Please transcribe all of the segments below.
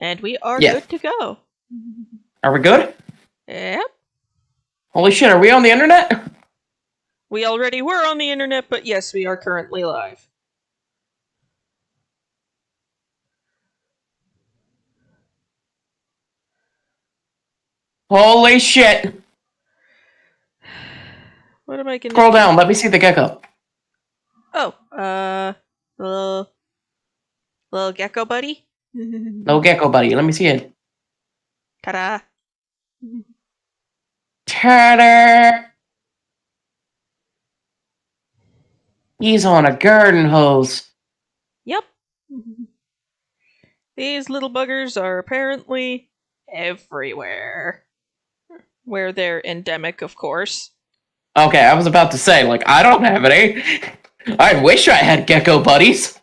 And we are Yeah. good to go. Are we good? Yep. Holy shit, are we on the internet? We already were on the internet, but yes, we are currently live. Holy shit. What am I gonna Scroll do? down, let me see the gecko. Oh, little gecko buddy? No gecko, buddy. Let me see it. Ta-da. Ta-da! He's on a garden hose. Yep. These little buggers are apparently everywhere. Where they're endemic, of course. Okay, I was about to say, I don't have any. I wish I had gecko buddies.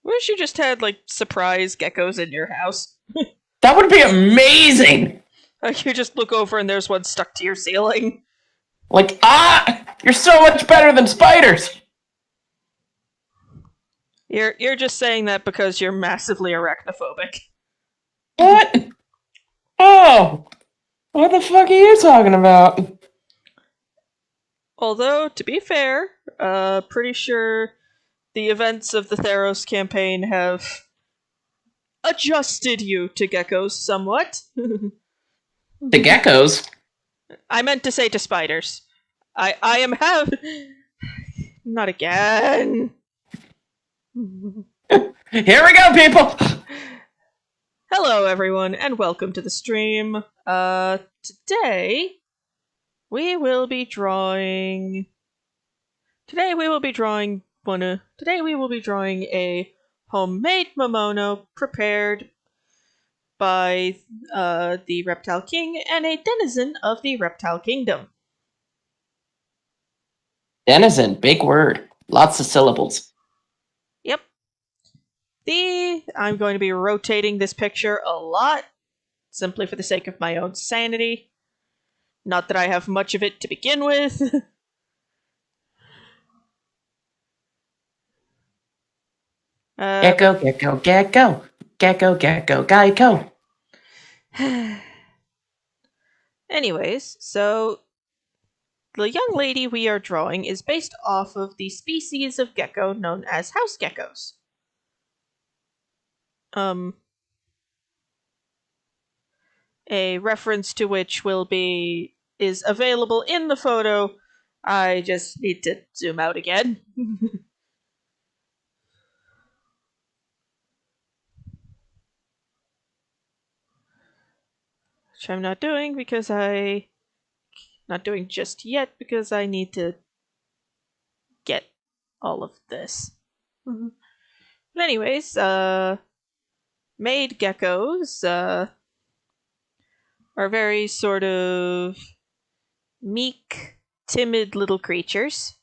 Wish you just had, surprise geckos in your house. That would be amazing! Like, you just look over and there's one stuck to your ceiling. You're so much better than spiders! You're just saying that because you're massively arachnophobic. What? Oh! What the fuck are you talking about? Although, to be fair, pretty sure the events of the Theros campaign have adjusted you to geckos somewhat. The geckos? I meant to say to spiders. I am not again. Here we go, people! Hello everyone and welcome to the stream. Today we will be drawing a homemade Momono prepared by the Reptile King and a denizen of the Reptile Kingdom. Denizen, big word. Lots of syllables. Yep. I'm going to be rotating this picture a lot, simply for the sake of my own sanity. Not that I have much of it to begin with. Gecko, gecko, gecko. Gecko, gecko, gecko. Anyways, so the young lady we are drawing is based off of the species of gecko known as house geckos. A reference to which is available in the photo. I just need to zoom out again. Which I'm not doing not doing just yet because I need to get all of this. But anyways, Maid geckos, are very sort of meek, timid little creatures.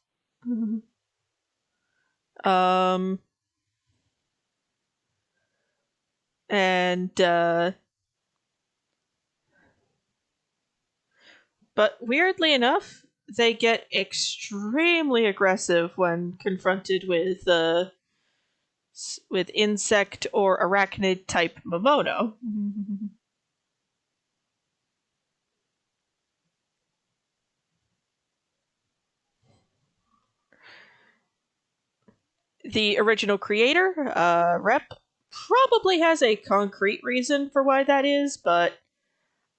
But weirdly enough, they get extremely aggressive when confronted with insect or arachnid type Momono. The original creator, Rep, probably has a concrete reason for why that is, but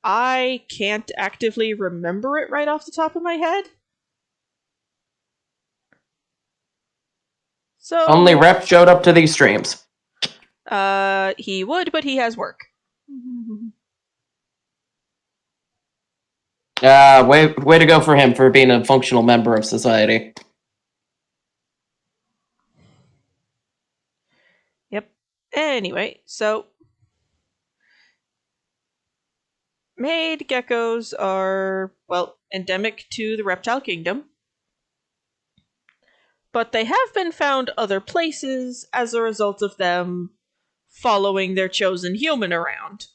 I can't actively remember it right off the top of my head. So Only Rep showed up to these streams. He would, but he has work. Way to go for him for being a functional member of society. Yep. Anyway, so Maid geckos are, well, endemic to the reptile kingdom. But they have been found other places as a result of them following their chosen human around.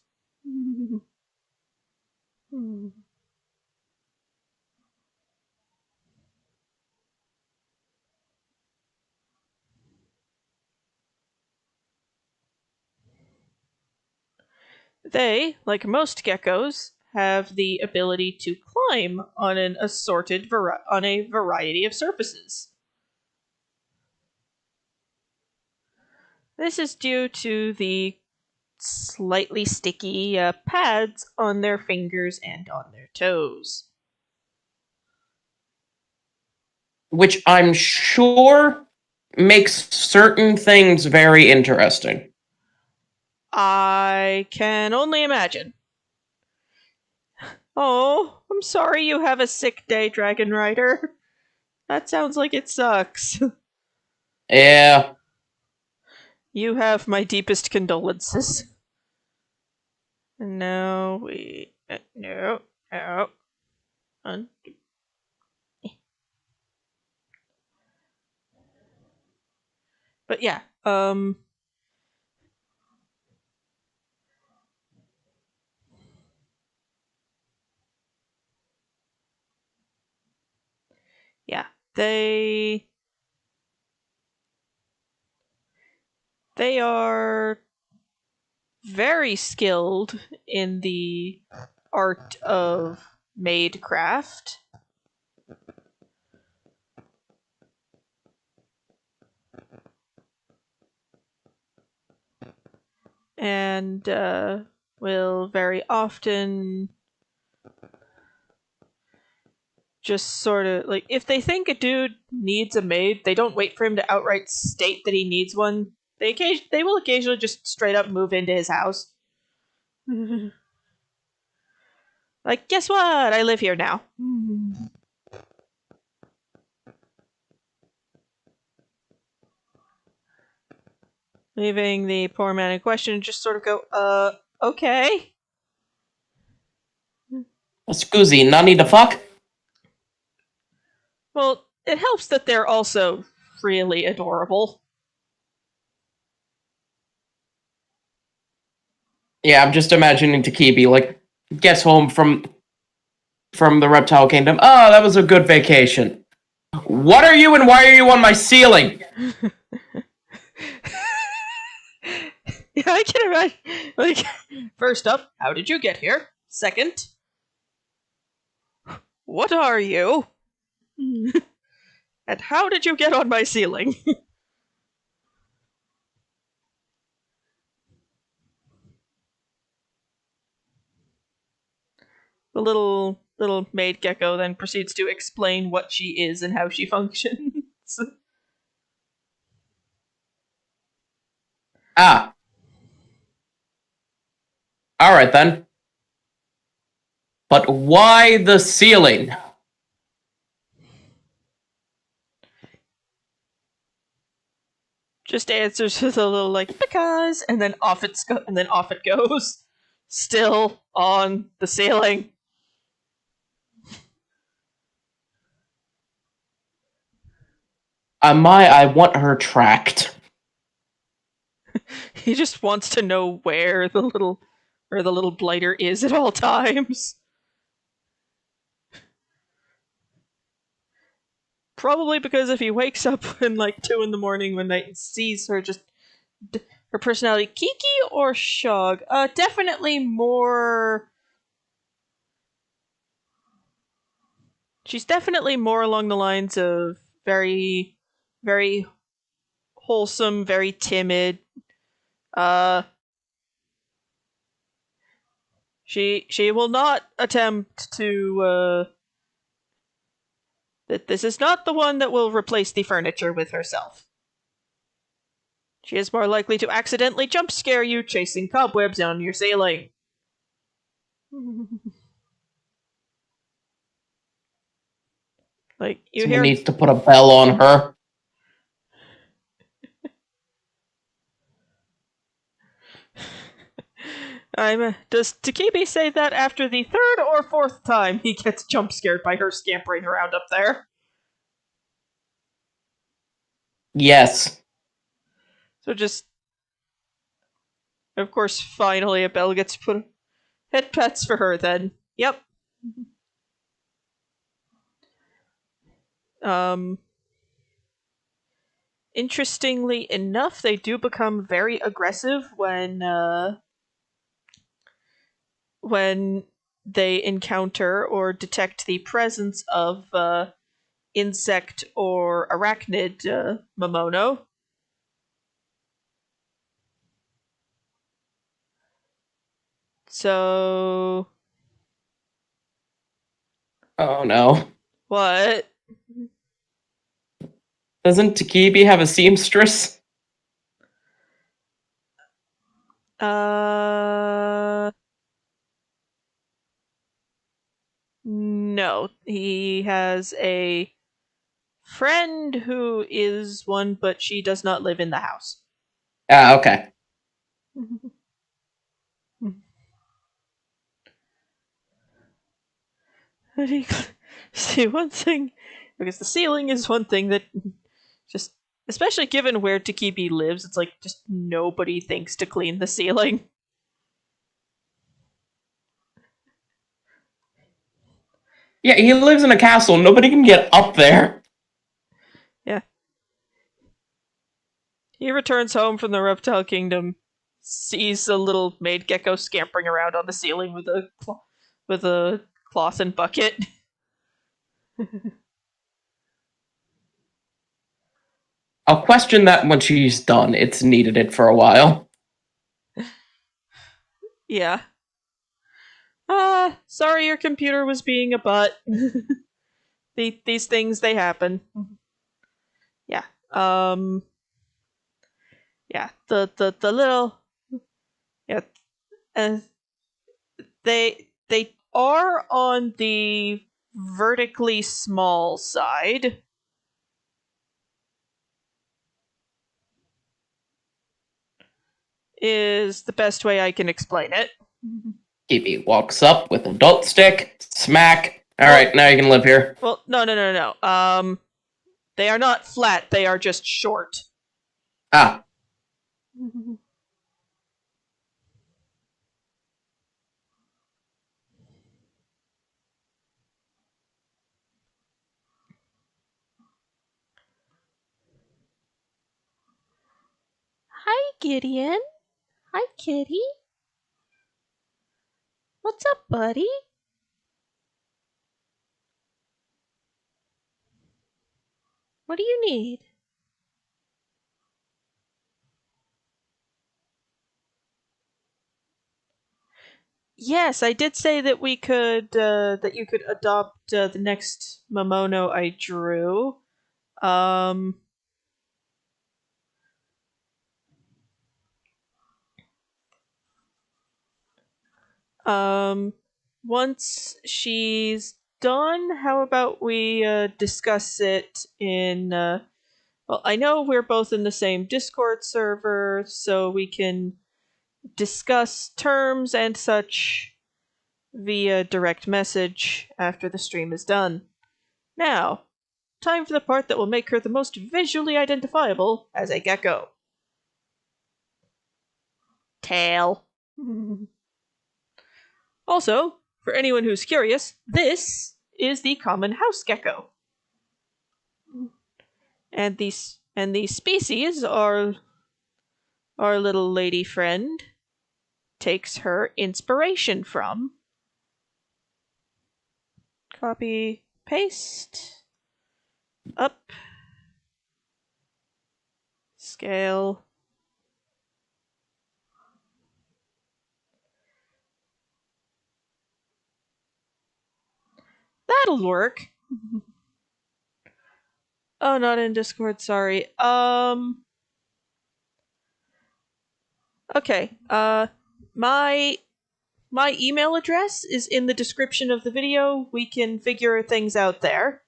They, like most geckos, have the ability to climb on on a variety of surfaces. This is due to the slightly sticky pads on their fingers and on their toes. Which I'm sure makes certain things very interesting. I can only imagine. Oh, I'm sorry you have a sick day, Dragon Rider. That sounds like it sucks. Yeah. You have my deepest condolences. No, no, no. Un- but yeah, yeah, they are very skilled in the art of maid craft. And will very often just sort of like if they think a dude needs a maid, they don't wait for him to outright state that he needs one. They will occasionally just straight up move into his house. Like, guess what? I live here now. Leaving the poor man in question just sort of go, okay. Scusi, nani the fuck? Well, it helps that they're also really adorable. Yeah, I'm just imagining Takibi, like, gets home from the reptile kingdom. Oh, that was a good vacation. What are you and why are you on my ceiling? Yeah, I can imagine. Like, first up, how did you get here? Second, what are you? And how did you get on my ceiling? The little maid gecko then proceeds to explain what she is and how she functions. Ah, alright then. But why the ceiling? Just answers with a little like because, and then off it goes. Still on the ceiling. I want her tracked. He just wants to know where the little blighter is at all times. Probably because if he wakes up in like 2 in the morning one night and sees her just her personality Kiki or Shog? Definitely more. She's definitely more along the lines of very, very wholesome, very timid. Uh, she will not attempt to. That this is not the one that will replace the furniture with herself. She is more likely to accidentally jump scare you chasing cobwebs on your ceiling. Like you Someone hear, needs to put a bell on her. Does Takibi say that after the third or fourth time he gets jump scared by her scampering around up there? Yes. So just, of course, finally a bell gets put. Head pets for her then. Yep. Um. Interestingly enough, they do become very aggressive when they encounter or detect the presence of insect or arachnid Momono. So Oh no. what? Doesn't Takibi have a seamstress? Uh, no, he has a friend who is one, but she does not live in the house. Ah, okay. See, one thing, because the ceiling is one thing that just, especially given where Takibi lives, it's like just nobody thinks to clean the ceiling. Yeah, he lives in a castle. Nobody can get up there. Yeah. He returns home from the reptile kingdom, sees a little maid gecko scampering around on the ceiling with a cloth and bucket. I'll question that when she's done. It's needed it for a while. Yeah. Sorry your computer was being a butt. These things, they happen. Yeah. Yeah. The little, yeah. Uh, they are on the vertically small side. Is the best way I can explain it. Kibi walks up with adult stick, smack. Well, Alright, now you can live here. well, no. They are not flat. They are just short. Ah, Hi, Gideon. Hi, Kitty. What's up, buddy? What do you need? Yes, I did say that we could that you could adopt the next Momono I drew. Um um once she's done, how about we discuss it in well, I know we're both in the same Discord server, so we can discuss terms and such via direct message after the stream is done. Now, time for the part that will make her the most visually identifiable as a gecko. Tail. Also, for anyone who's curious, this is the common house gecko. And the species our little lady friend takes her inspiration from. Copy, paste, up, scale. That'll work. Oh, not in Discord, sorry. Okay. My my email address is in the description of the video. We can figure things out there.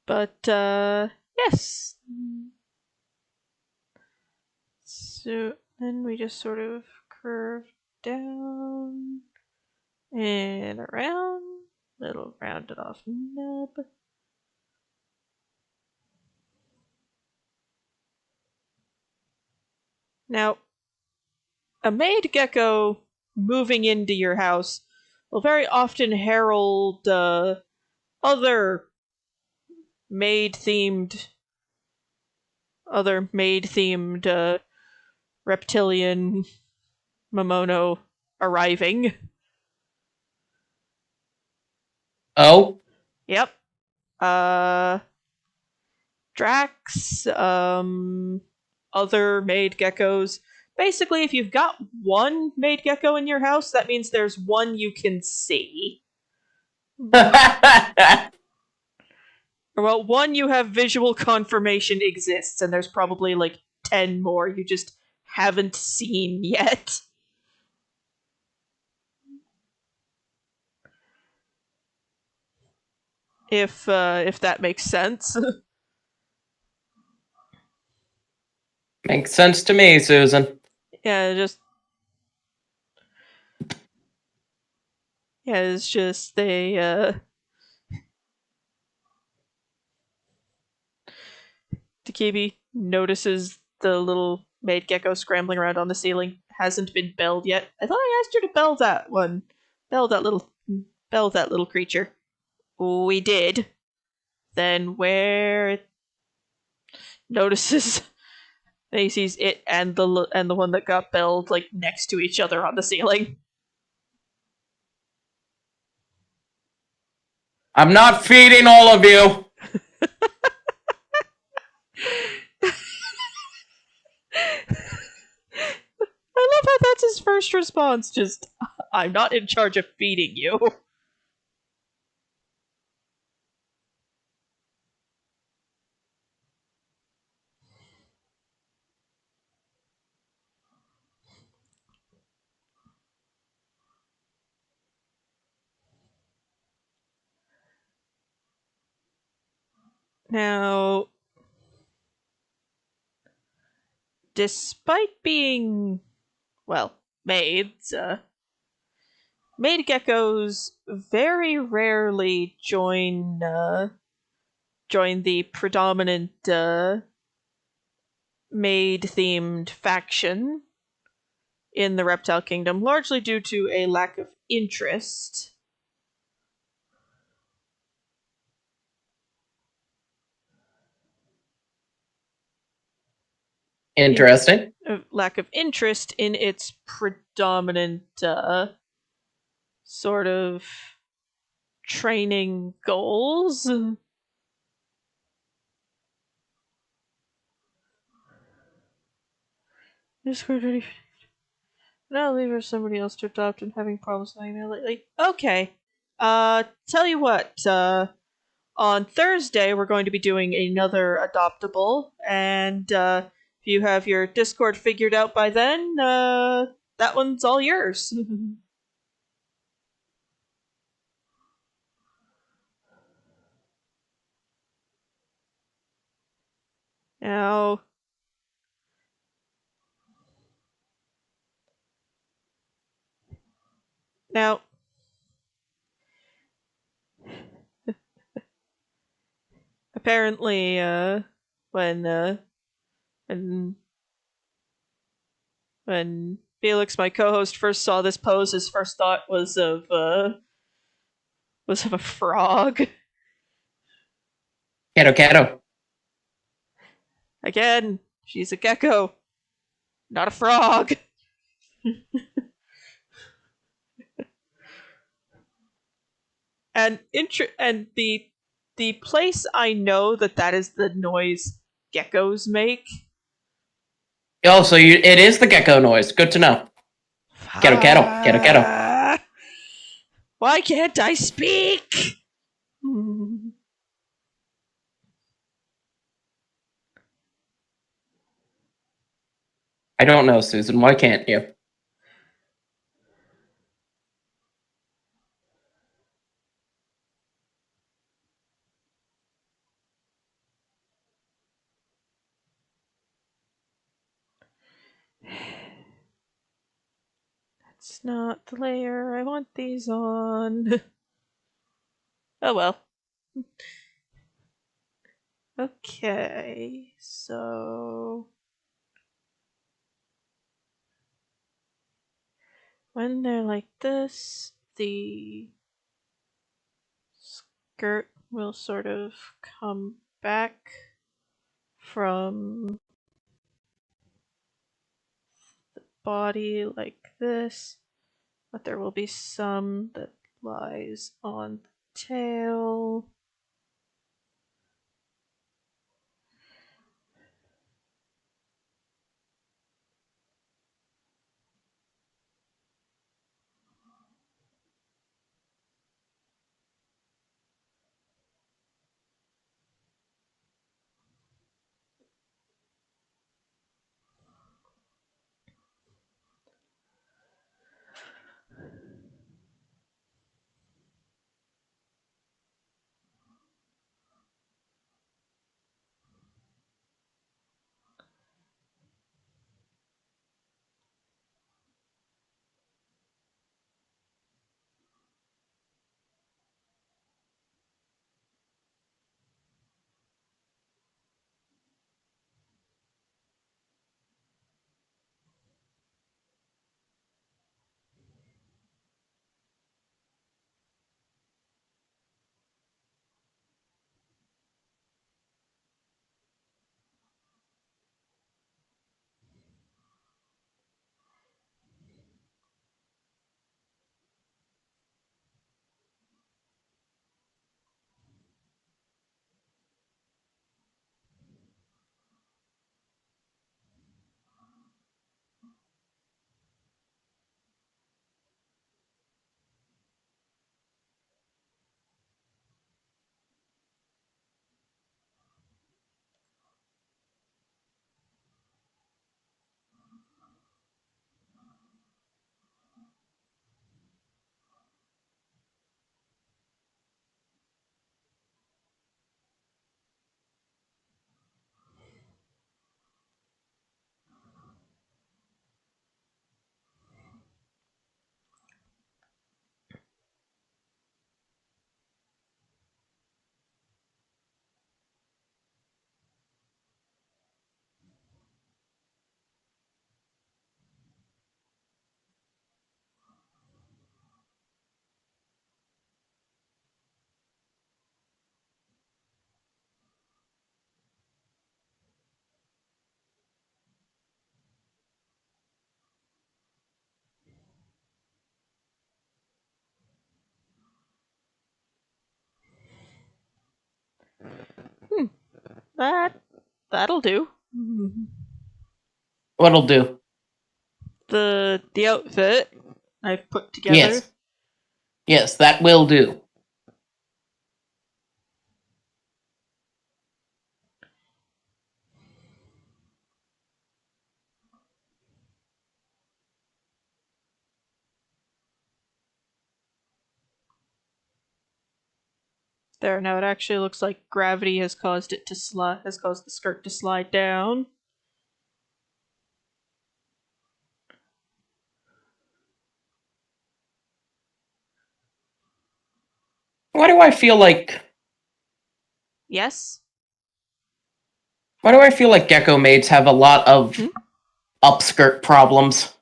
But yes. So then we just sort of curve down and around little rounded off nub. Now, a maid gecko moving into your house will very often herald other maid themed reptilian Momono arriving. Oh, Yep. Drax, other maid geckos. Basically, if you've got one maid gecko in your house, that means there's one you can see. Well, one you have visual confirmation exists, and there's probably like 10 more you just haven't seen yet. If that makes sense. makes sense to me, Susan. It's just they Takibi notices the little maid gecko scrambling around on the ceiling. Hasn't been belled yet. I thought I asked you to bell that one. Bell that little creature. We did. Then where it notices he sees it and the one that got belled like next to each other on the ceiling. I'm not feeding all of you. I love how that's his first response. Just, I'm not in charge of feeding you. Now, despite being, well, maids, maid geckos very rarely join the predominant maid themed faction in the reptile kingdom, largely due to a lack of interest. Interesting. Lack of interest in its predominant sort of training goals. Discord ready. Now leave her somebody else to adopt and having problems finding it lately. Okay. Tell you what, on Thursday we're going to be doing another adoptable, and if you have your Discord figured out by then, that one's all yours. now, now, apparently, when when when Felix, my co-host, first saw this pose, his first thought was of a frog. Gecko. Again, she's a gecko, not a frog. And the place I know that is the noise geckos make. Oh, so it is the gecko noise. Good to know. Gecko. Why can't I speak? I don't know, Susan. Why can't you? That's not the layer I want these on. Oh well. Okay, so when they're like this, the skirt will sort of come back from the body like this, but there will be some that lies on the tail. Hmm, that'll do. What'll do? The outfit I've put together. Yes. Yes, that will do. There, now it actually looks like gravity has caused it to has caused the skirt to slide down. Why do I feel like Yes? why do I feel like Gecko maids have a lot of upskirt problems?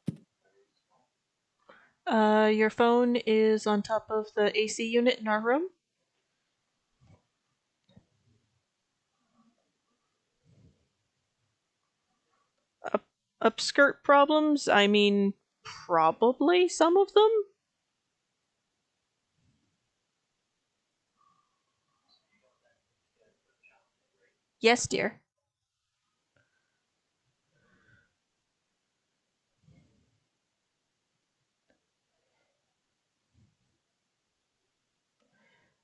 Your phone is on top of the AC unit in our room. Upskirt problems? I mean, probably some of them? Yes, dear.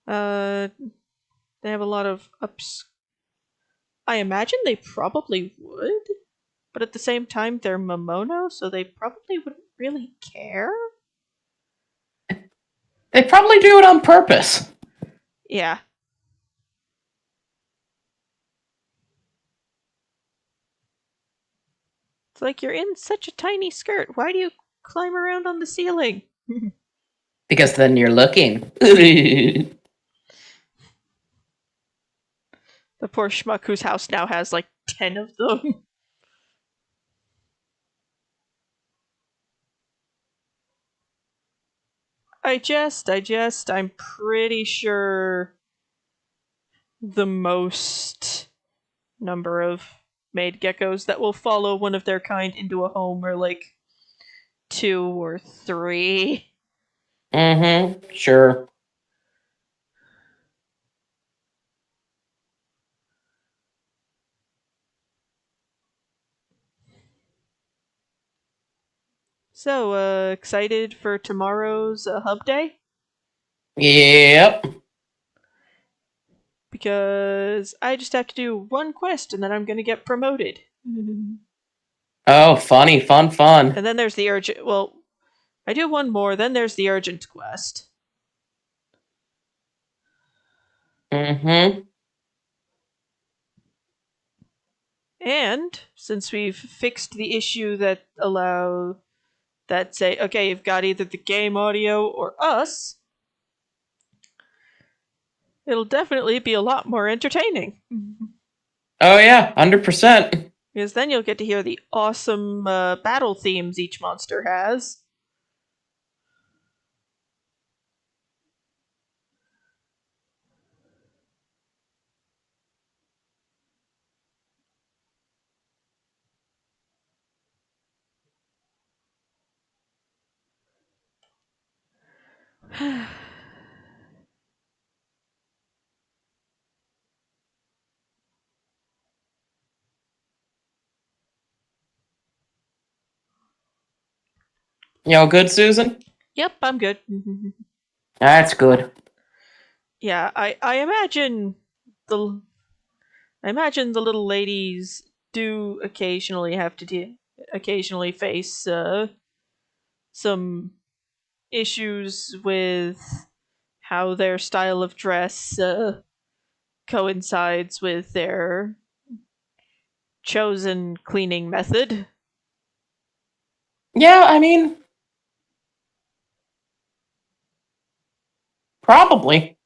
Uh, they have a lot of I imagine they probably would, but at the same time, they're Momono, so they probably wouldn't really care. They probably do it on purpose. Yeah. It's like you're in such a tiny skirt. Why do you climb around on the ceiling? Because then you're looking. The poor schmuck whose house now has like 10 of them. I'm pretty sure the most number of maid geckos that will follow one of their kind into a home are like 2 or 3. Mm-hmm. Sure. So, excited for tomorrow's hub day? Yep. Because I just have to do one quest and then I'm gonna get promoted. Oh, funny, fun. And then there's the urgent. Well, I do one more, then there's the urgent quest. Mm-hmm. And since we've fixed the issue that say, okay, you've got either the game audio or us, it'll definitely be a lot more entertaining. Oh yeah, 100%. Because then you'll get to hear the awesome battle themes each monster has. You all good, Susan? Yep, I'm good. That's good. Yeah, the I imagine the little ladies do occasionally face some issues with how their style of dress coincides with their chosen cleaning method. Yeah, I mean, probably.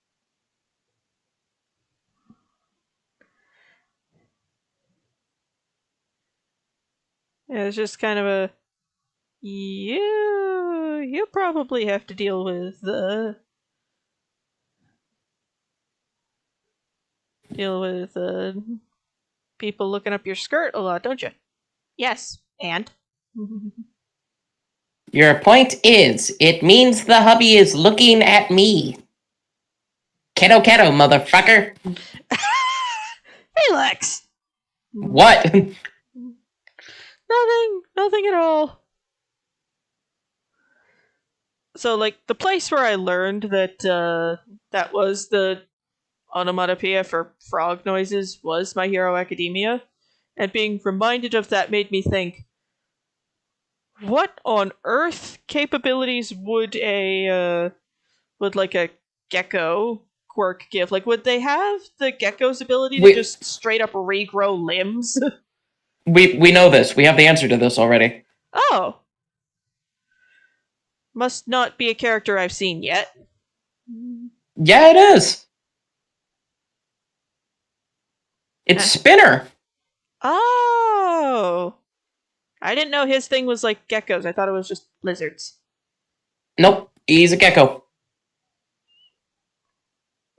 Yeah, it's just kind of a you probably have to deal with people looking up your skirt a lot, don't you? Yes, and Your point is, it means the hubby is looking at me. Keto, motherfucker. hey Lex. What? Nothing at all. So like the place where I learned that was the onomatopoeia for frog noises was My Hero Academia, and being reminded of that made me think, what on earth capabilities would like a gecko quirk give? Like, would they have the gecko's ability to we just straight up regrow limbs? we know this. We have the answer to this already. Oh, must not be a character I've seen yet. Yeah, it is. It's Huh. Spinner. Oh, I didn't know his thing was like geckos. I thought it was just lizards. Nope, he's a gecko.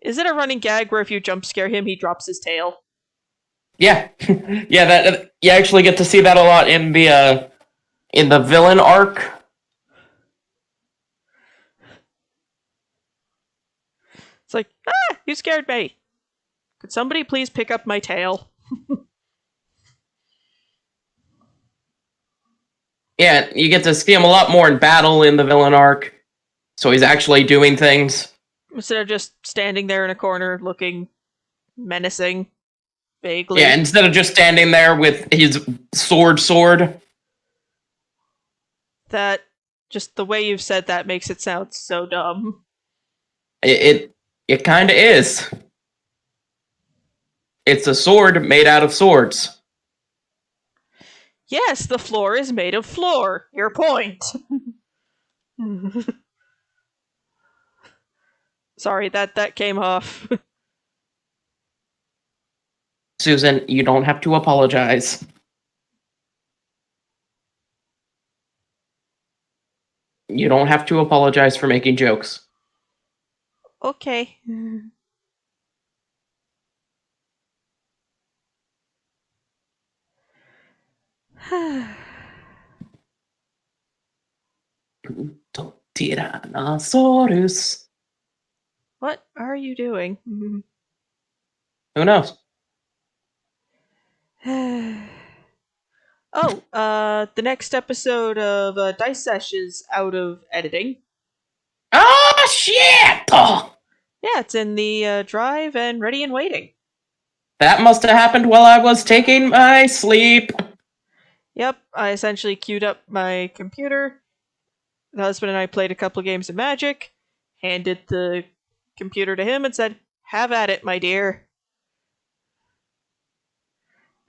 Is it a running gag where if you jump scare him, he drops his tail? Yeah, yeah. That you actually get to see that a lot in the villain arc. It's like, you scared me. Could somebody please pick up my tail? Yeah, you get to see him a lot more in battle in the villain arc. So he's actually doing things. Instead of just standing there in a corner looking menacing, vaguely. Yeah, instead of just standing there with his sword. That, just the way you've said that makes it sound so dumb. It kind of is. It's a sword made out of swords. Yes, the floor is made of floor. Your point. Sorry, that came off. Susan, you don't have to apologize. You don't have to apologize for making jokes. Okay. Tyrannosaurus. What are you doing? Who knows? Oh, the next episode of Dice Sesh is out of editing. Oh, shit! Oh, Yeah, it's in the drive and ready and waiting. that must have happened while I was taking my sleep. Yep, I essentially queued up my computer. The husband and I played a couple games of Magic, handed the computer to him, and said, "Have at it, my dear."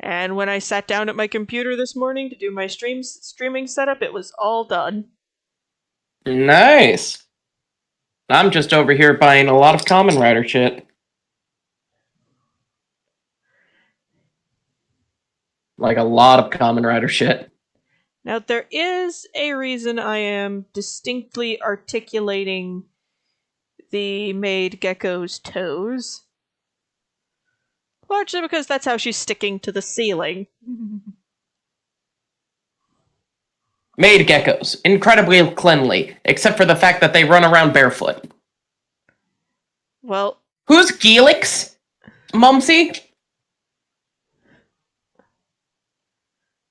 And when I sat down at my computer this morning to do my streaming setup, it was all done. Nice. I'm just over here buying a lot of Common Rider shit. Like a lot of Common Rider shit. Now, there is a reason I am distinctly articulating the Maid Gecko's toes. Largely because that's how she's sticking to the ceiling. Maid geckos, incredibly cleanly, except for the fact that they run around barefoot. Well, Who's Gelix? Mumsy?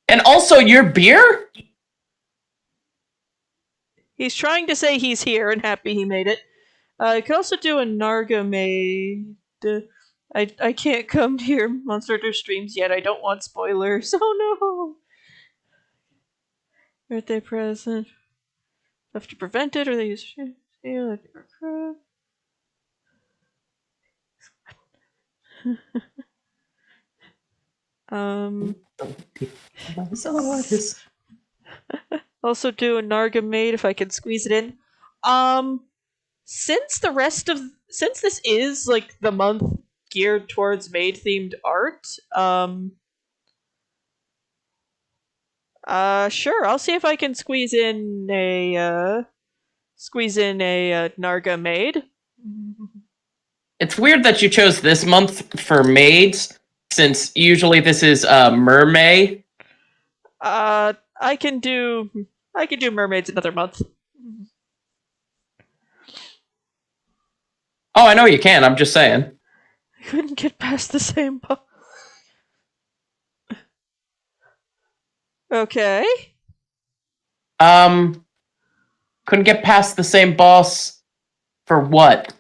And also your beer? he's trying to say he's here and happy he made it. I could also do a Narga Maid. I can't come to your Monster Hunter streams yet. I don't want spoilers. Oh no! Birthday present. Have to prevent it, or they use Also do a Narga Maid if I can squeeze it in. Since this is like the month geared towards Maid themed art, sure, I'll see if I can squeeze in a Narga Maid. It's weird that you chose this month for maids, since usually this is mermaid. I can do mermaids another month. Oh, I know you can, I'm just saying. I couldn't get past the same Okay. Couldn't get past the same boss for what?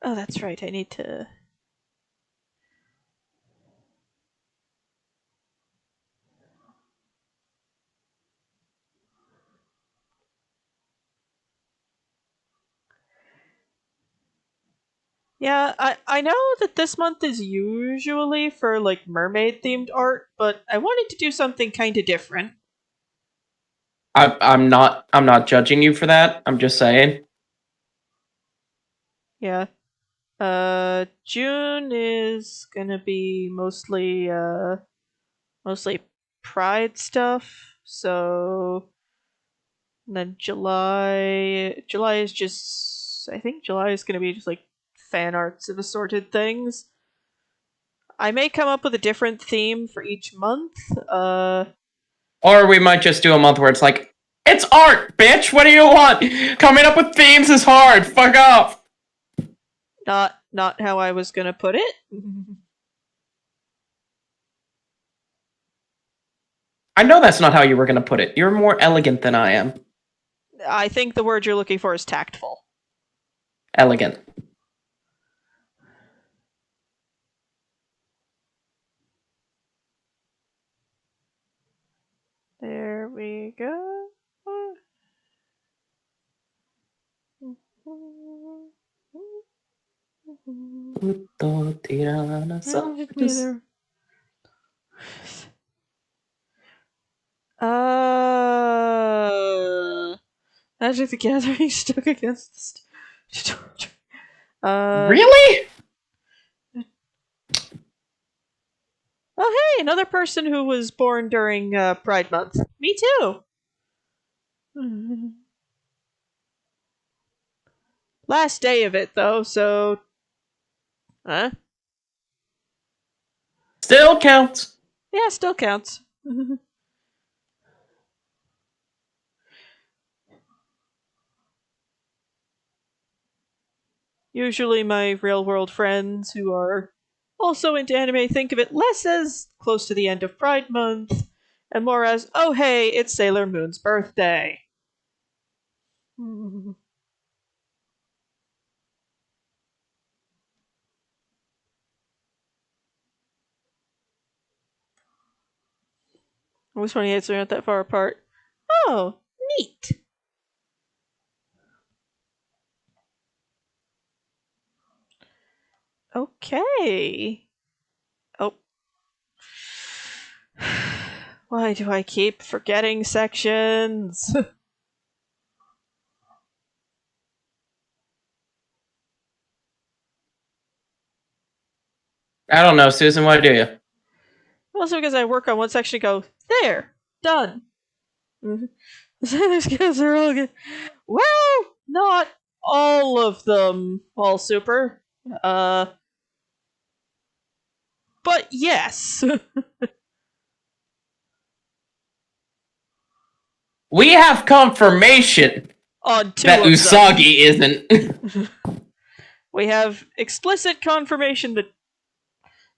Oh, that's right. I need to. Yeah, I know that this month is usually for like mermaid themed art, but I wanted to do something kind of different. I'm not judging you for that. I'm just saying. Yeah. June is gonna be mostly Pride stuff. So and then July is just I think July is gonna be just like fan arts of assorted things. I may come up with a different theme for each month. Or we might just do a month where it's like, it's art, bitch! What do you want? Coming up with themes is hard. Fuck off. Not how I was gonna put it. I know that's not how you were gonna put it. You're more elegant than I am. I think the word you're looking for is tactful. Elegant. There we go. Magic the Gathering stuck against the Uh, Really? oh hey, another person who was born during Pride Month. Me too. Last day of it though, so huh? Still counts. Yeah, still counts. Usually my real world friends who are also into anime think of it less as close to the end of Pride Month and more as, oh hey, it's Sailor Moon's birthday. I was 28s are not that far apart. Oh, neat. Okay. Oh. Why do I keep forgetting sections? I don't know, Susan. What do you? Also because I work on one section and go, there, done. These guys are all good. Well, not all of them all super. Uh, but yes. We have confirmation On two that of them. Usagi isn't. We have explicit confirmation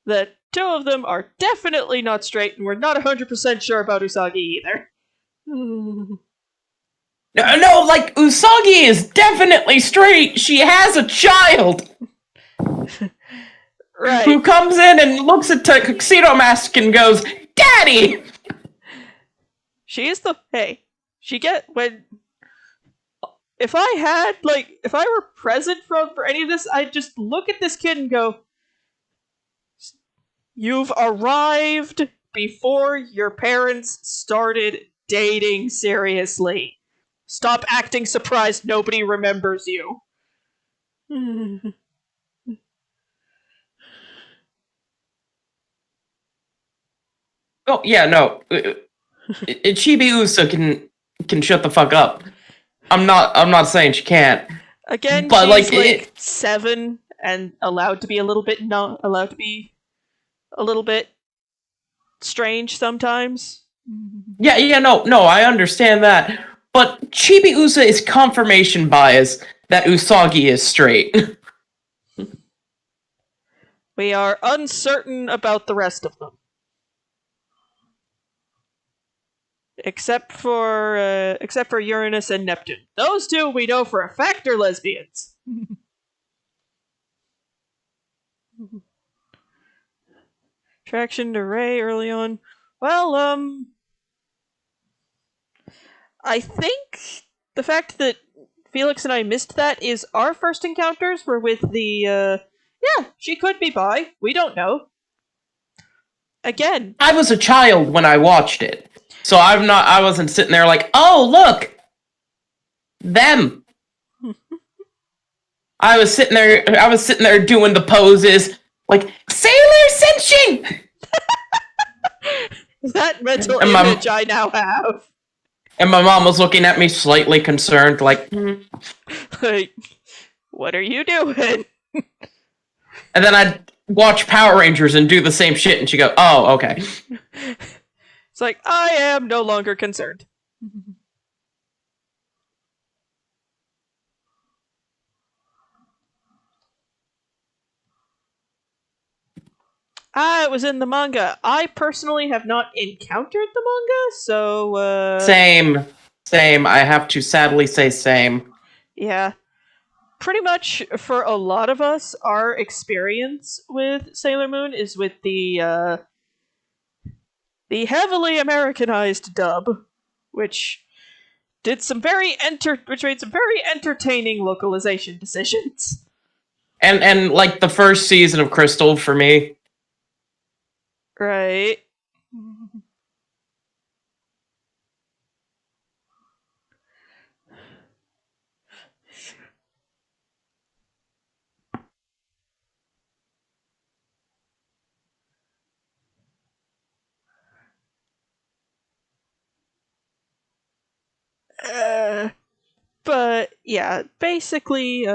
that two of them are definitely not straight, and we're not 100% sure about Usagi either. No, like Usagi is definitely straight. She has a child Right. who comes in and looks at Tuxedo Mask and goes, "Daddy." She is the hey. She get when if I had if I were present for any of this, I'd just look at this kid and go, "You've arrived before your parents started dating seriously. Stop acting surprised nobody remembers you." Oh yeah, no. Chibi Usa can shut the fuck up. I'm not saying she can't, Again, but she's like like 7 and allowed to be a little bit not allowed to be a little bit strange sometimes. yeah, no, I understand that. But Chibi Usa is confirmation bias that Usagi is straight. We are uncertain about the rest of them. Except for Uranus and Neptune. Those two we know for a fact are lesbians. Attraction to Ray early on. Well, I think the fact that Felix and I missed that is our first encounters were with the yeah, she could be bi. We don't know. Again, I was a child when I watched it, so I wasn't sitting there like, oh look, them. I was sitting there doing the poses like Sailor Senshing, that mental and my image I now have. and my mom was looking at me slightly concerned, like, Like, what are you doing? and then I'd watch Power Rangers and do the same shit, and she'd go, oh, okay. It's like, I am no longer concerned. It was in the manga. I personally have not encountered the manga, so, Same. I have to sadly say same. yeah. Pretty much for a lot of us, our experience with Sailor Moon is with the heavily Americanized dub, which which made some very entertaining localization decisions. And like the first season of Crystal for me, Right. But yeah, basically,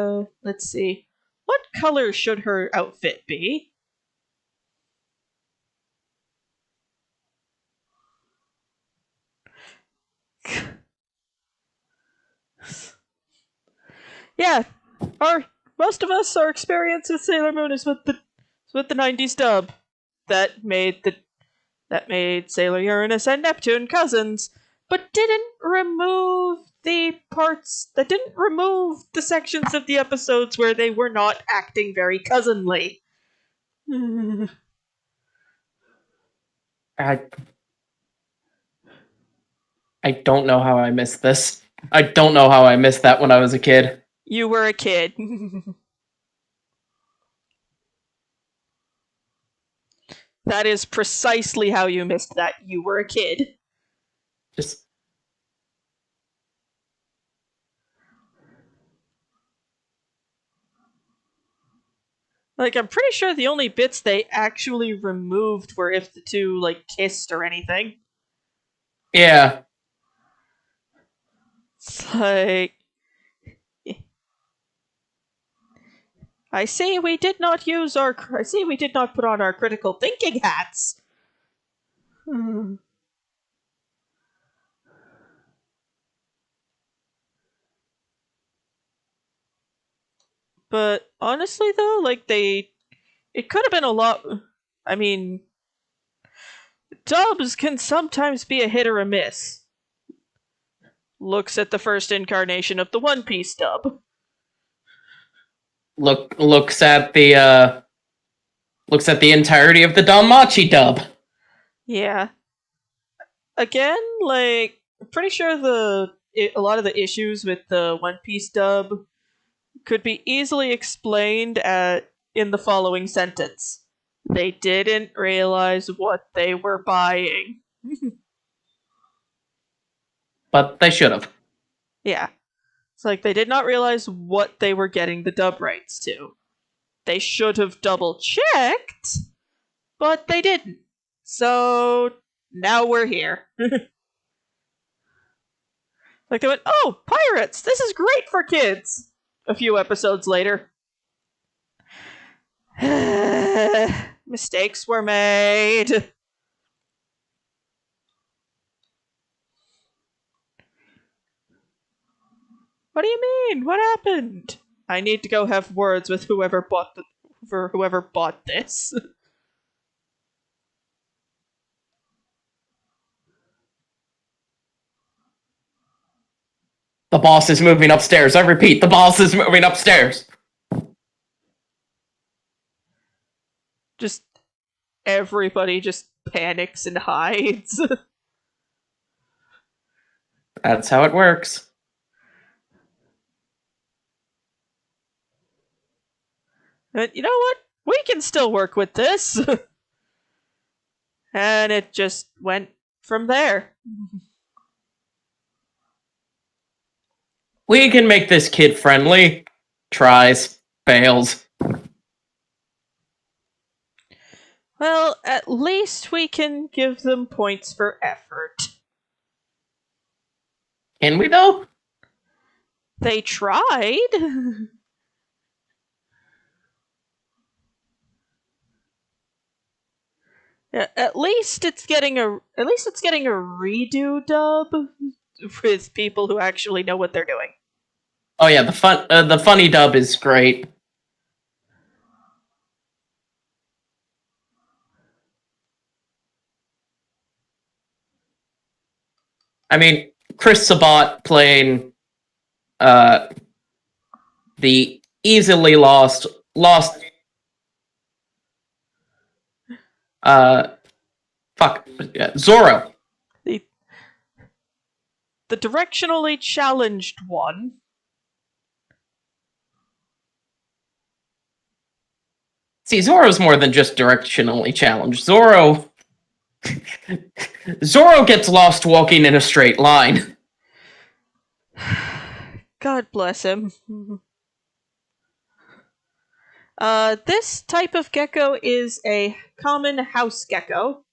let's see. What color should her outfit be? Yeah, our most of us, our experience with Sailor Moon is with the '90s dub that made Sailor Uranus and Neptune cousins, but didn't remove the sections of the episodes where they were not acting very cousinly. I I don't know how I missed this. I don't know how I missed that when I was a kid. You were a kid. That is precisely how you missed that. You were a kid. Just Like, I'm pretty sure the only bits they actually removed were if the two, like, kissed or anything. yeah. It's like. I see we did not put on our critical thinking hats. But honestly, though, it could have been a lot. I mean, dubs can sometimes be a hit or a miss. Looks at the first incarnation of the One Piece dub. Looks at the entirety of the Danmachi dub. Yeah. Again, like, I'm pretty sure a lot of the issues with the One Piece dub could be easily explained in the following sentence. They didn't realize what they were buying. But they should have. Yeah. It's like they did not realize what they were getting the dub rights to. They should have double checked, but they didn't. So now we're here. Like they went, oh, pirates! This is great for kids! A few episodes later. Mistakes were made. What do you mean? What happened? I need to go have words with whoever bought this. The boss is moving upstairs. I repeat, the boss is moving upstairs. Just everybody just panics and hides. That's how it works. But you know what? We can still work with this. And it just went from there. We can make this kid friendly. Tries, fails. Well, at least we can give them points for effort. Can we though? They tried. Yeah, at least it's getting a redo dub with people who actually know what they're doing. Oh yeah, the funny dub is great. I mean, Chris Sabat playing the easily lost Zoro. The directionally challenged one. See, Zoro's more than just directionally challenged. Zoro gets lost walking in a straight line. God bless him. This type of gecko is a common house gecko.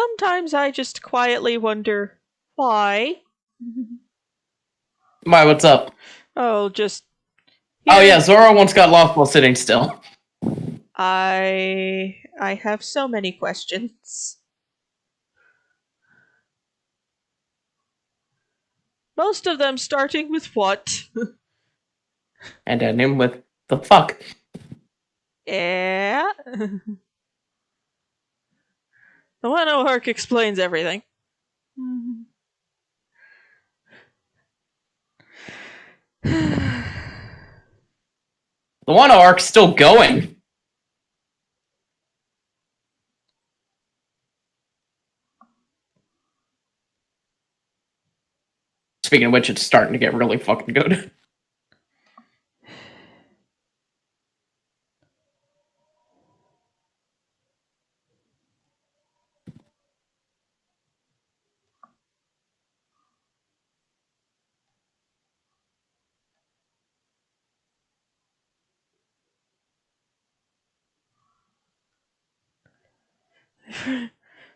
sometimes I just quietly wonder why. Why, what's up? Oh, just Oh here. yeah, Zoro once got lost while sitting still. I have so many questions. Most of them starting with what? And ending with the fuck. Yeah. The Wano arc explains everything. The Wano arc's still going. Speaking of which, it's starting to get really fucking good.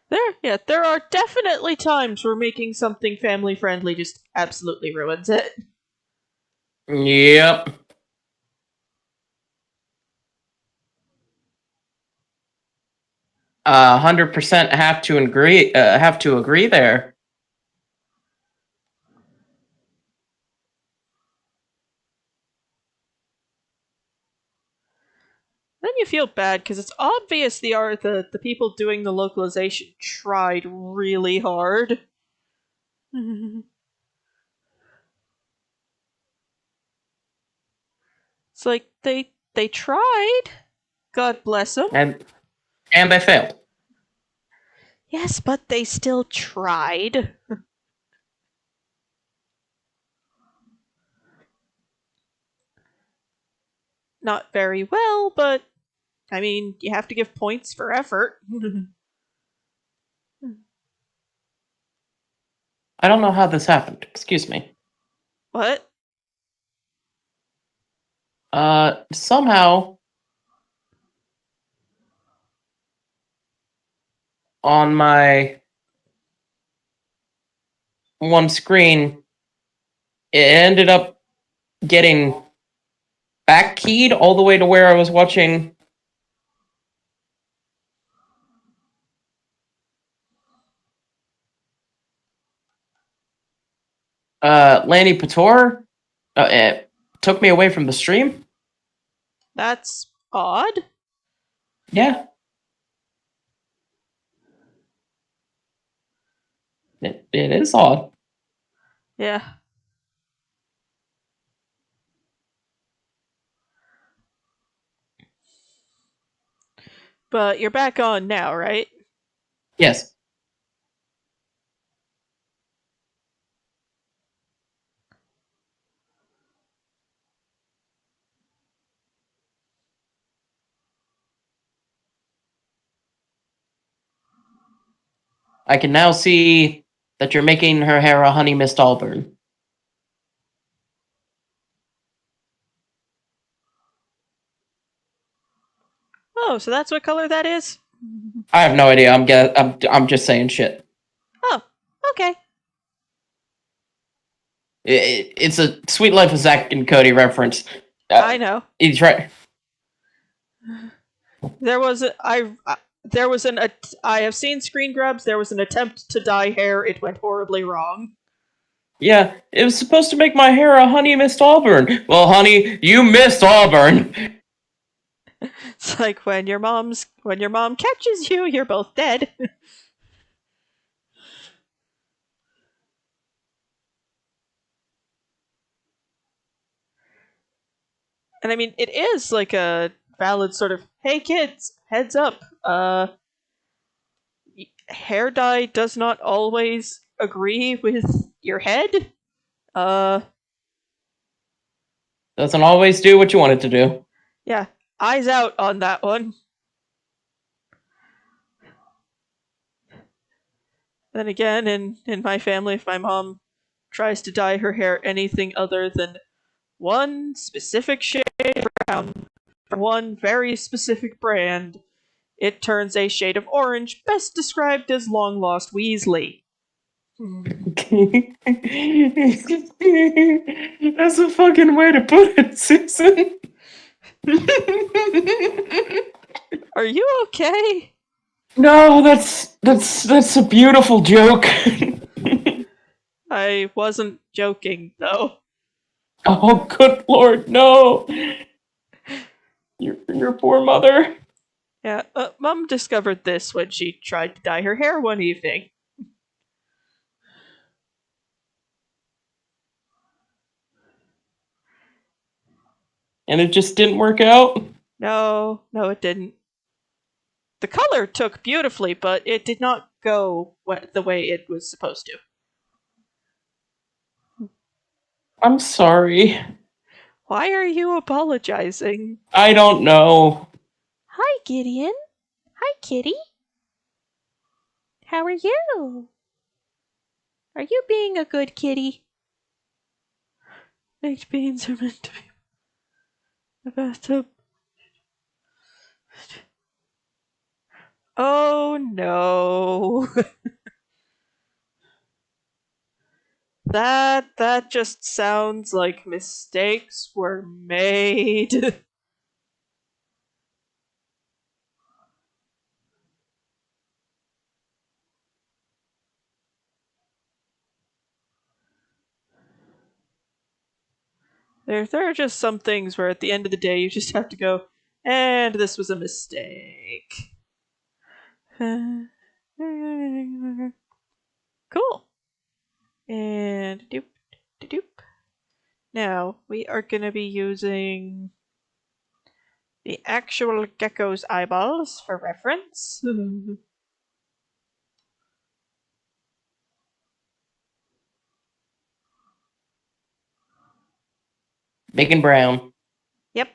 There are definitely times where making something family friendly just absolutely ruins it. Yep. 100% have to agree. Have to agree there. Then you feel bad because it's obvious the people doing the localization tried really hard. It's like they tried. God bless them. And they failed. Yes, but they still tried. Not very well, but I mean, you have to give points for effort. I don't know how this happened. Excuse me. What? Somehow on my one screen, it ended up getting back keyed all the way to where I was watching. Lanny Pator. It took me away from the stream. That's odd. Yeah. It is odd. Yeah. But you're back on now, right? Yes. I can now see that you're making her hair a honey mist auburn. Oh, so that's what color that is? I have no idea. I'm just saying shit. Oh, okay. It's a Sweet Life of Zack and Cody reference. I know. He's right. There was I have seen screen grabs. There was an attempt to dye hair. It went horribly wrong. Yeah, it was supposed to make my hair a honey mist auburn. Well, honey, you missed auburn. It's like when your mom catches you, you're both dead. And I mean, it is like a valid sort of, hey kids, heads up. Hair dye does not always agree with your head. Uh, Doesn't always do what you want it to do. yeah, eyes out on that one. Then again, in my family, if my mom tries to dye her hair anything other than one specific shade of brown, one very specific brand, It turns a shade of orange, best described as long lost Weasley. That's a fucking way to put it, Susan. Are you okay? No, that's a beautiful joke. I wasn't joking, though. Oh, good lord, no! Your poor mother. Yeah, Mum discovered this when she tried to dye her hair one evening. And it just didn't work out? No, it didn't. The color took beautifully, but it did not go the way it was supposed to. I'm sorry. Why are you apologizing? I don't know. Hi, Gideon. Hi, Kitty. How are you? Are you being a good kitty? Baked beans are meant to be in the bathtub. Oh no. that just sounds like mistakes were made. there are just some things where at the end of the day you just have to go, and this was a mistake. Cool. And doop doop. Now we are gonna be using the actual gecko's eyeballs for reference. Big and brown. Yep.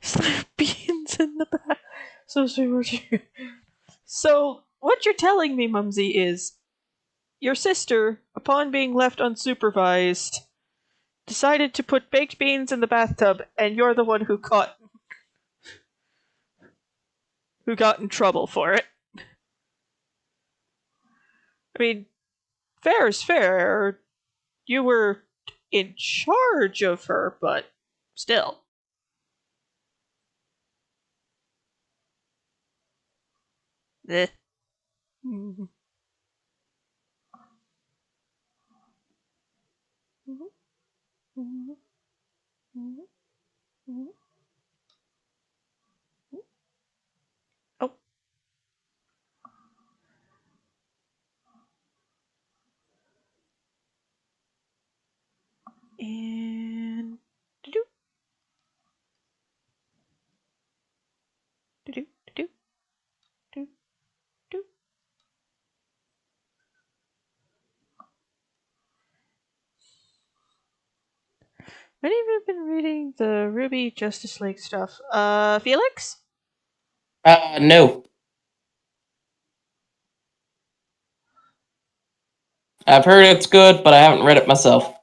Slap beans in the back. So what you're telling me, Mumsy, is your sister, upon being left unsupervised, decided to put baked beans in the bathtub, and you're the one who got in trouble for it. I mean, fair is fair. You were in charge of her, but still. Eh. Oh, and do do do do do do. Many of you have been reading the Ruby Justice League stuff. Felix? No. I've heard it's good, but I haven't read it myself.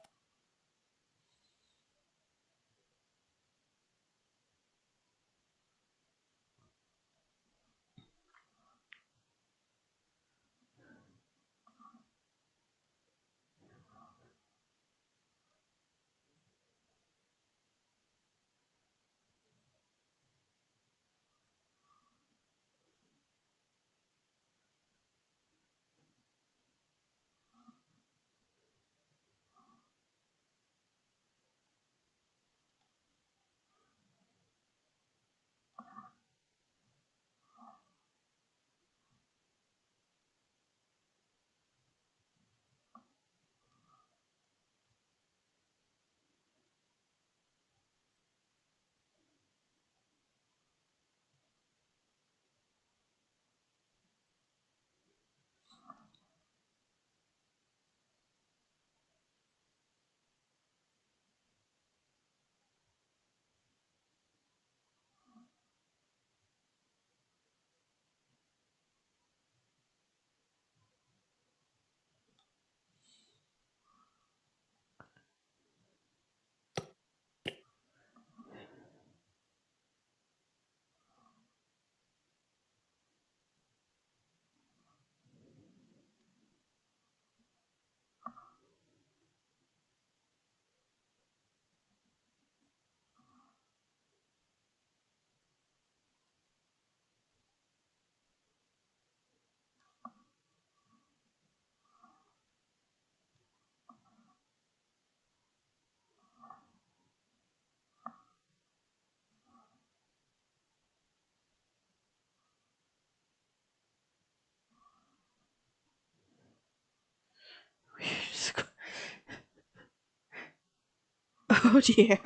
Oh dear.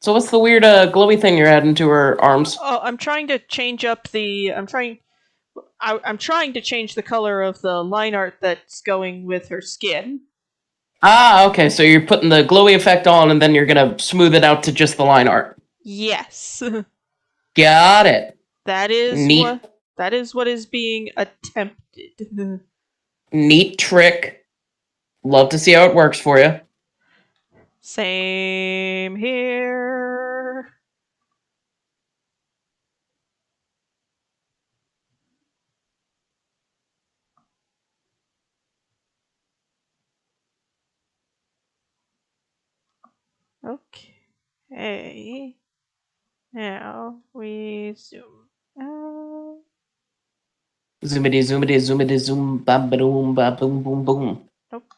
So what's the weird glowy thing you're adding to her arms? Oh, I'm trying to change up the. I'm trying to change the color of the line art that's going with her skin. Ah, okay. So you're putting the glowy effect on, and then you're gonna smooth it out to just the line art. Yes. Got it. That is Neat, what is being attempted. neat trick. Love to see how it works for you. Same here. Okay. Now we zoom out. Zoomity, zoomity, zoomity, zoom, bam, boom, ba, boom, boom, boom. Nope.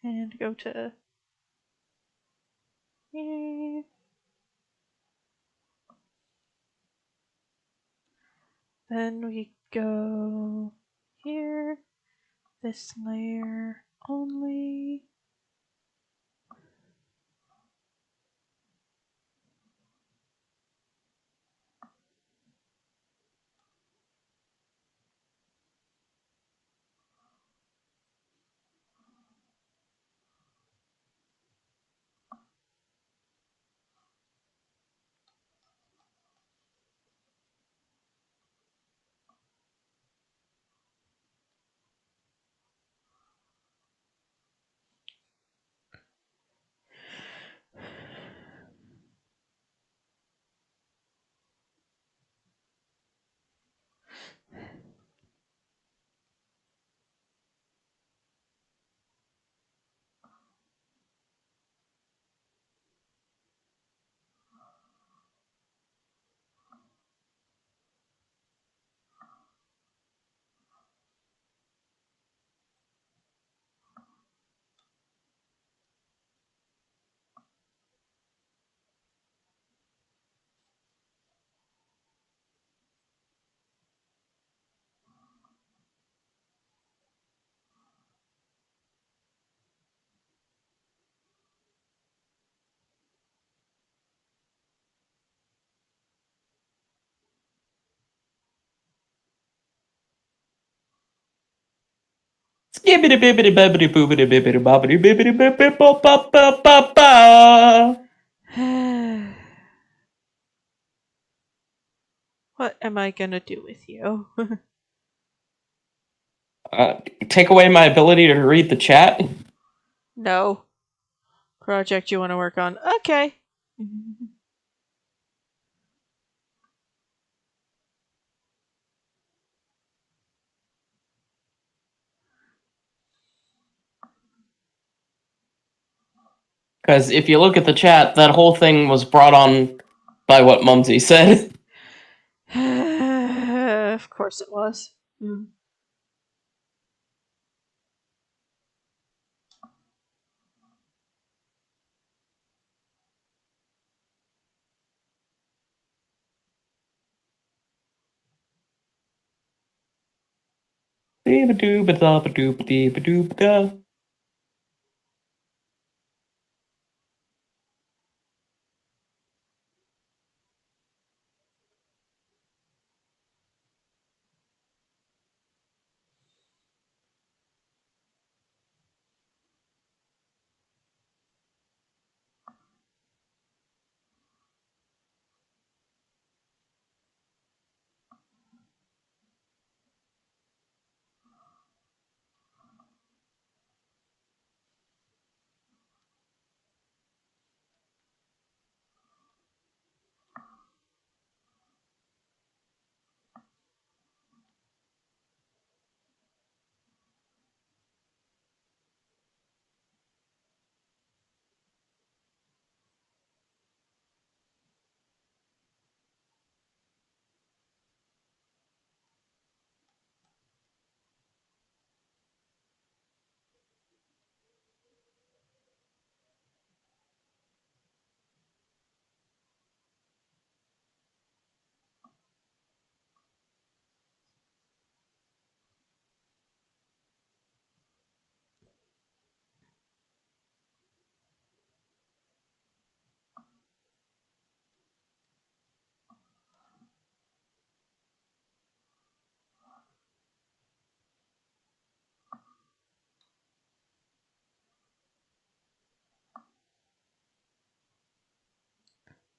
And go to here. Then we go here. This layer only. Skibbity bibbity bibbity boobity bibbity bobbity bibbity bibbity ba ba ba ba ba. What am I gonna do with you? Uh, Take away my ability to read the chat? No. Project you want to work on? Okay. Because if you look at the chat, that whole thing was brought on by what Mumsy said. Of course it was.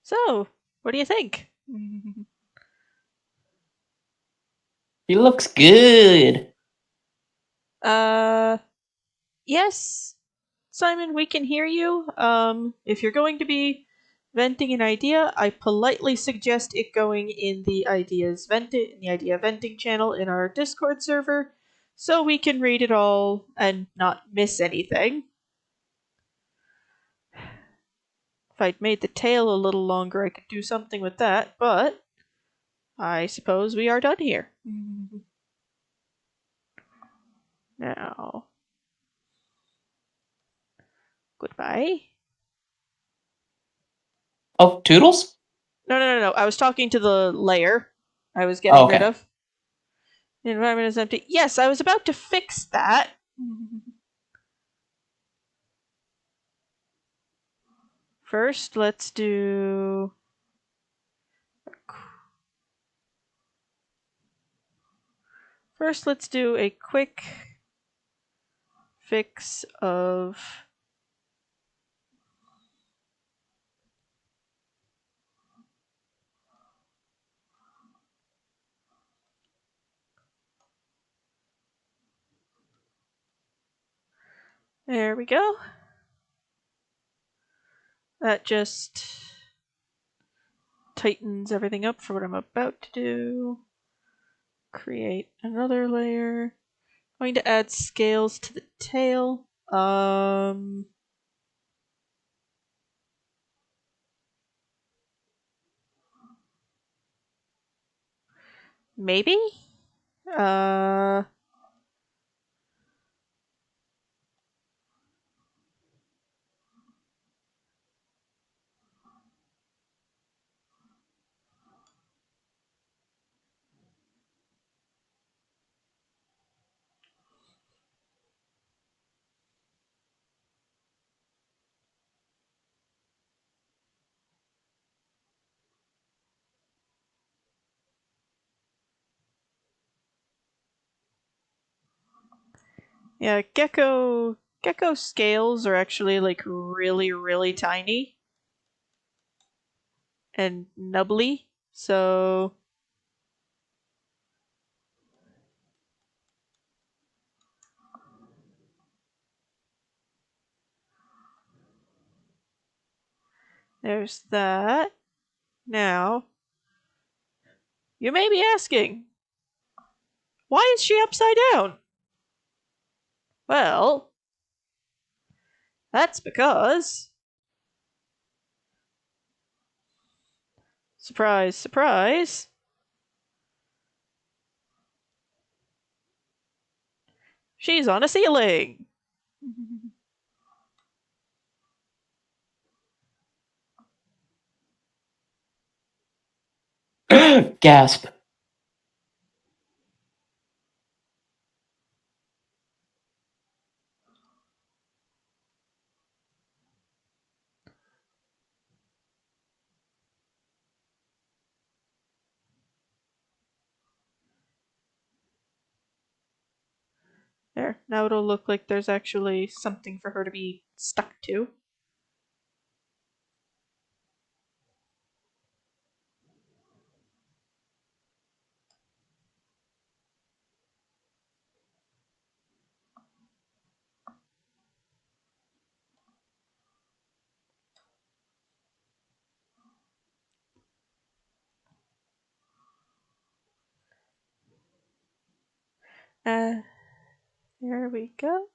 So, what do you think? He looks good. Uh, yes, Simon, we can hear you. If you're going to be venting an idea, I politely suggest it going in the idea venting channel in our Discord server, so we can read it all and not miss anything. If I'd made the tail a little longer, I could do something with that, but I suppose we are done here. Now, goodbye. Oh, Toodles? No. I was talking to the layer I was Oh, getting rid okay. of. The environment is empty. Yes, I was about to fix that. First, let's do. First, let's do a quick fix of. There we go. That just tightens everything up for what I'm about to do. Create another layer. I'm going to add scales to the tail. Maybe? Uh, yeah, Gecko scales are actually like really tiny and nubbly. So there's that. Now, you may be asking, why is she upside down? Well, that's because. Surprise, surprise. She's on a ceiling. Gasp. There. Now it'll look like there's actually something for her to be stuck to. There we go.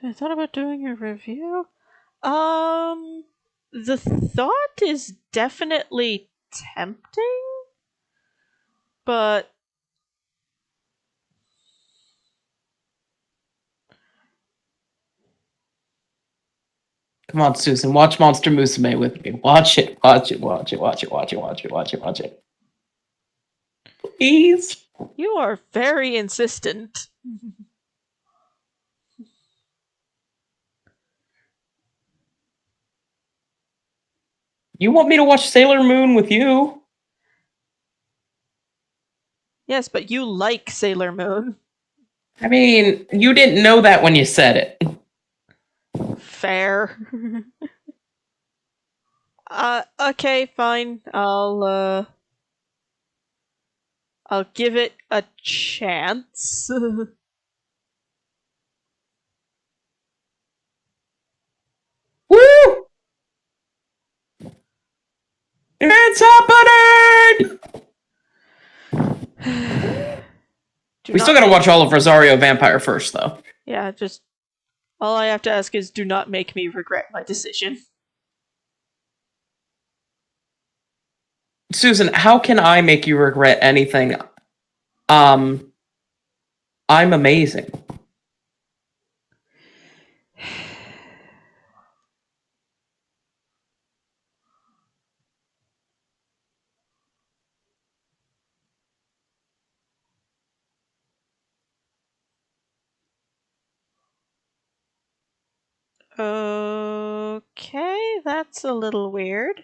I thought about doing a review. The thought is definitely tempting, but Come on, Susan, watch Monster Musume with me. Watch it, watch it, watch it, watch it, watch it, watch it, watch it, watch it. Please. you are very insistent. You want me to watch Sailor Moon with you? Yes, but you like Sailor Moon. I mean, you didn't know that when you said it. Fair. Okay, fine. I'll give it a chance. Woo! It's happening! Do We not still gotta make watch all of Rosario Vampire first, though. Yeah, just all I have to ask is do not make me regret my decision. Susan, how can I make you regret anything? Um, I'm amazing. Okay, that's a little weird.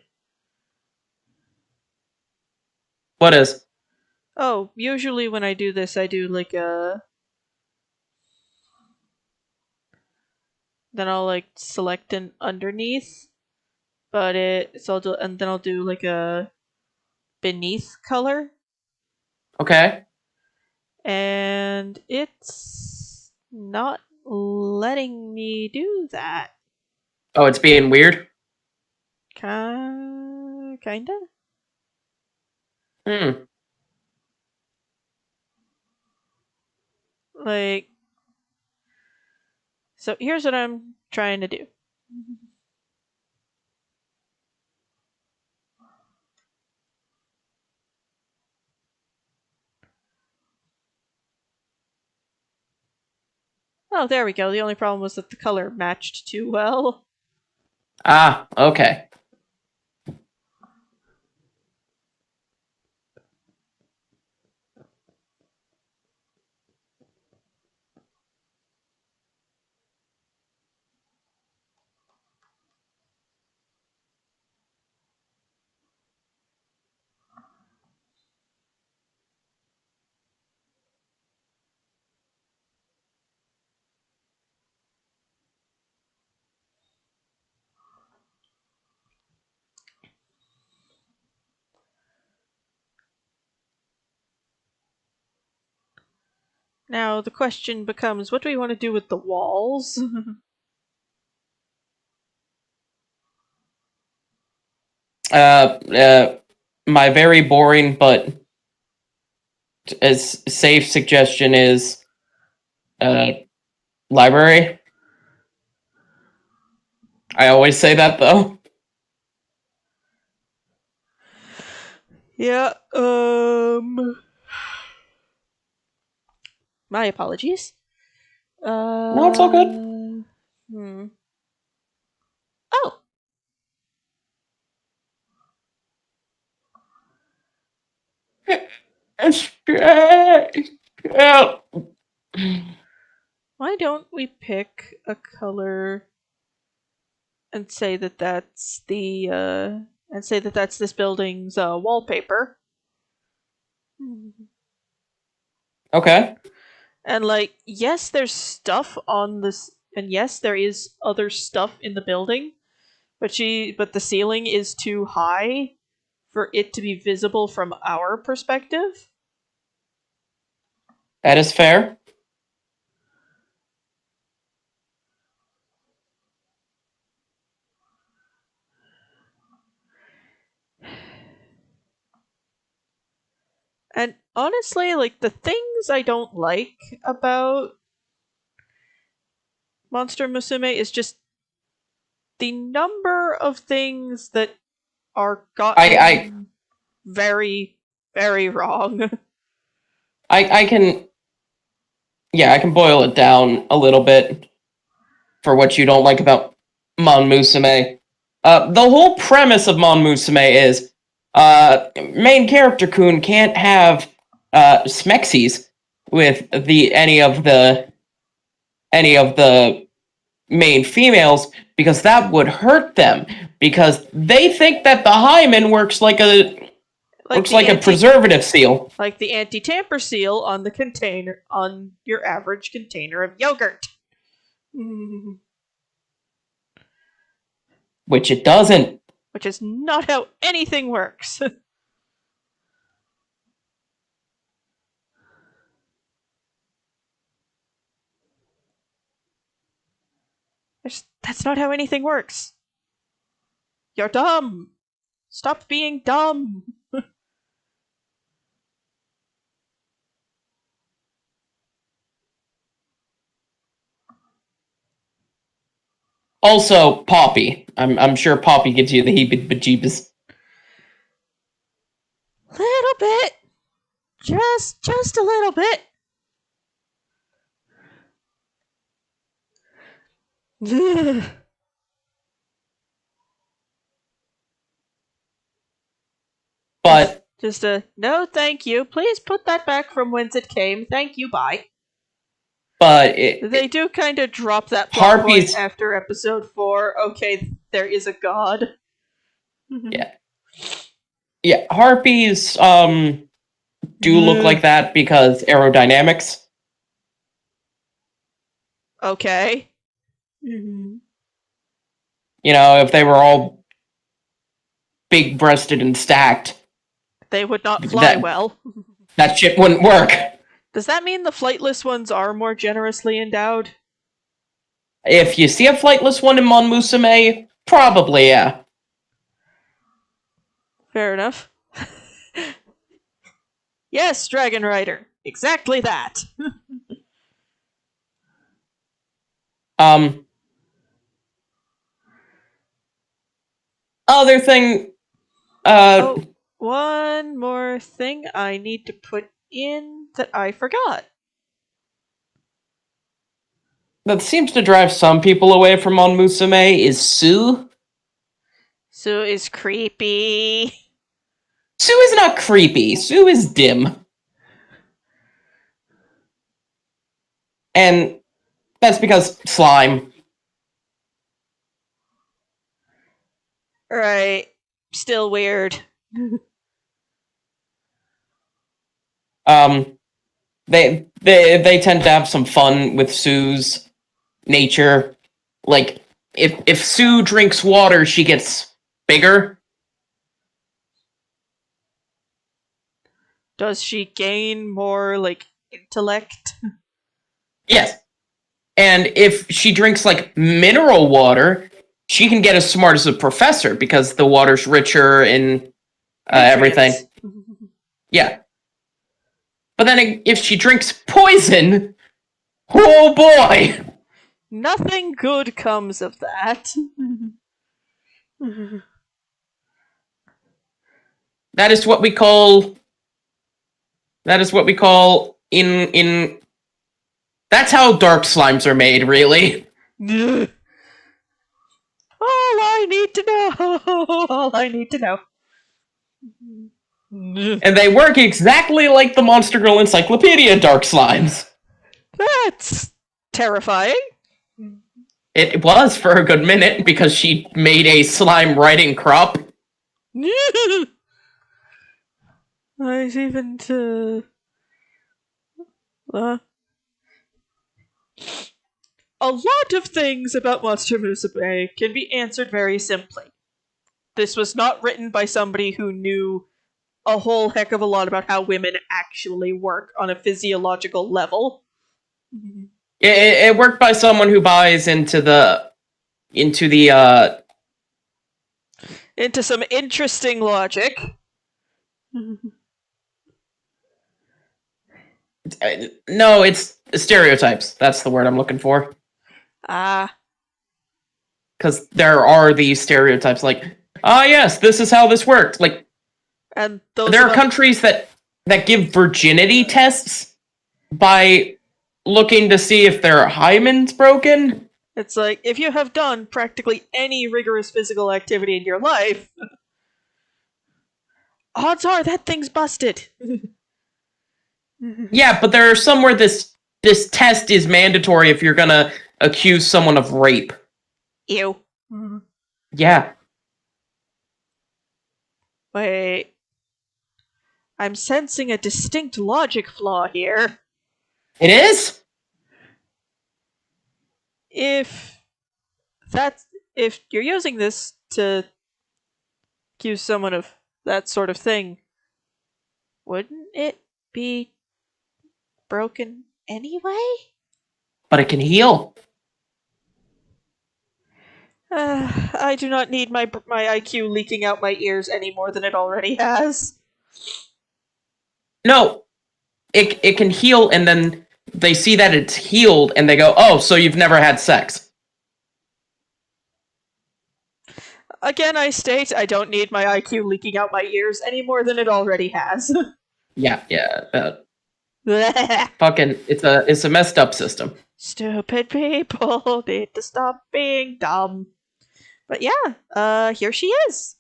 What is? Oh, usually when I do this, I do like a. Then I'll like select an underneath, but it's I'll do, and then I'll do like a beneath color, Okay. and it's not letting me do that. Oh, it's being weird? Kinda. Hmm. Like, so here's what I'm trying to do. Oh, there we go. The only problem was that the color matched too well. Ah, okay. Now the question becomes, what do we want to do with the walls? Uh, uh, my very boring but as safe suggestion is uh library. I always say that though. Yeah, my apologies. No, it's all good. Hmm. Oh, It's great. Yeah. why don't we pick a color and say that that's the and say that that's this building's wallpaper. Okay. And like, yes, there's stuff on this, and yes, there is other stuff in the building, but the ceiling is too high for it to be visible from our perspective. That is fair. And honestly, like the things I don't like about Monster Musume is just the number of things that are I I gotten very, very wrong. I can, yeah, I can boil it down a little bit for what you don't like about Mon Musume. The whole premise of Mon Musume is main character Kun can't have smexies with the any of the main females because that would hurt them because they think that the hymen like works the like a anti preservative seal, like the anti-tamper seal on the container on your average container of yogurt. which it doesn't. Which is not how anything works. That's not how anything works. You're dumb. Stop being dumb. Also, Poppy. I'm sure Poppy gives you the heebie-jeebies. Little bit. Just a little bit. just But just a no thank you. Please put that back from whence it came. Thank you, bye. but They do kind of drop that plot point harpies. after episode 4. Okay, there is a god. Yeah, yeah, harpies do look like that because aerodynamics. Okay. Mm-hmm. You know, if they were all big-breasted and stacked, They would not fly that well. that shit wouldn't work. Does that mean the flightless ones are more generously endowed? If you see a flightless one in Mon Musume, probably, yeah. Fair enough. Yes, Dragon Rider. Exactly that. Um, other thing, Oh, one more thing I need to put in that I forgot. that seems to drive some people away from Mon Musume is Sue. Sue is creepy. Sue is not creepy. Sue is dim. And that's because slime. Right. Still weird. Um, they tend to have some fun with Sue's nature. Like, if Sue drinks water, she gets bigger. Does she gain more, like, intellect? Yes. And if she drinks, like, mineral water, she can get as smart as a professor because the water's richer in everything. Nutrients. Yeah. But then if she drinks poison, oh boy! Nothing good comes of that. That is what we call. That is what we call in. That's how dark slimes are made, really. All I need to know. All I need to know. And they work exactly like the Monster Girl Encyclopedia dark slimes. That's terrifying. It was for a good minute because she made a slime writing crop. I even a lot of things about Monster Musume can be answered very simply. This was not written by somebody who knew a whole heck of a lot about how women actually work on a physiological level. It worked by someone who buys into the Into some interesting logic. no, it's stereotypes. That's the word I'm looking for. Ah. Because there are these stereotypes like, yes, this is how this worked. Like, And those there are countries that give virginity tests by looking to see if their hymen's broken. It's like, if you have done practically any rigorous physical activity in your life, odds are that thing's busted. Yeah, but there are some where this test is mandatory if you're gonna accuse someone of rape. Ew. Yeah. Wait. I'm sensing a distinct logic flaw here. It is? If you're using this to accuse someone of that sort of thing, wouldn't it be broken anyway? But it can heal. I do not need my IQ leaking out my ears any more than it already has. No. It can heal, and then they see that it's healed, and they go, oh, so you've never had sex. Again, I state I don't need my IQ leaking out my ears any more than it already has. Yeah. Fucking, it's a messed up system. Stupid people need to stop being dumb. But yeah, here she is.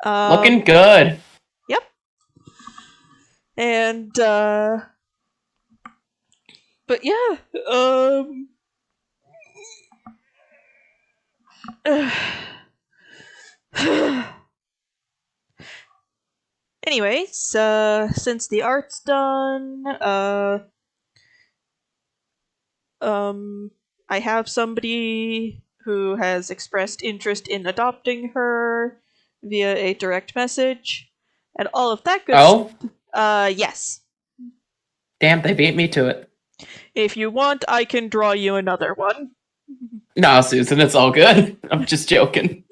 Looking good. Yep. And but yeah, anyways, since the art's done, I have somebody who has expressed interest in adopting her via a direct message, and all of that good. Oh, Yes. damn, they beat me to it. If you want, I can draw you another one. Nah, Susan, it's all good. I'm just joking.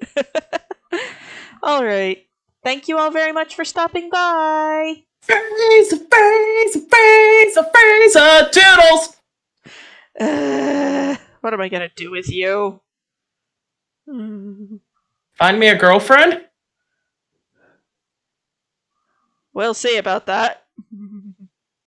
All right. Thank you all very much for stopping by. Toodles! What am I gonna do with you? Find me a girlfriend? We'll see about that.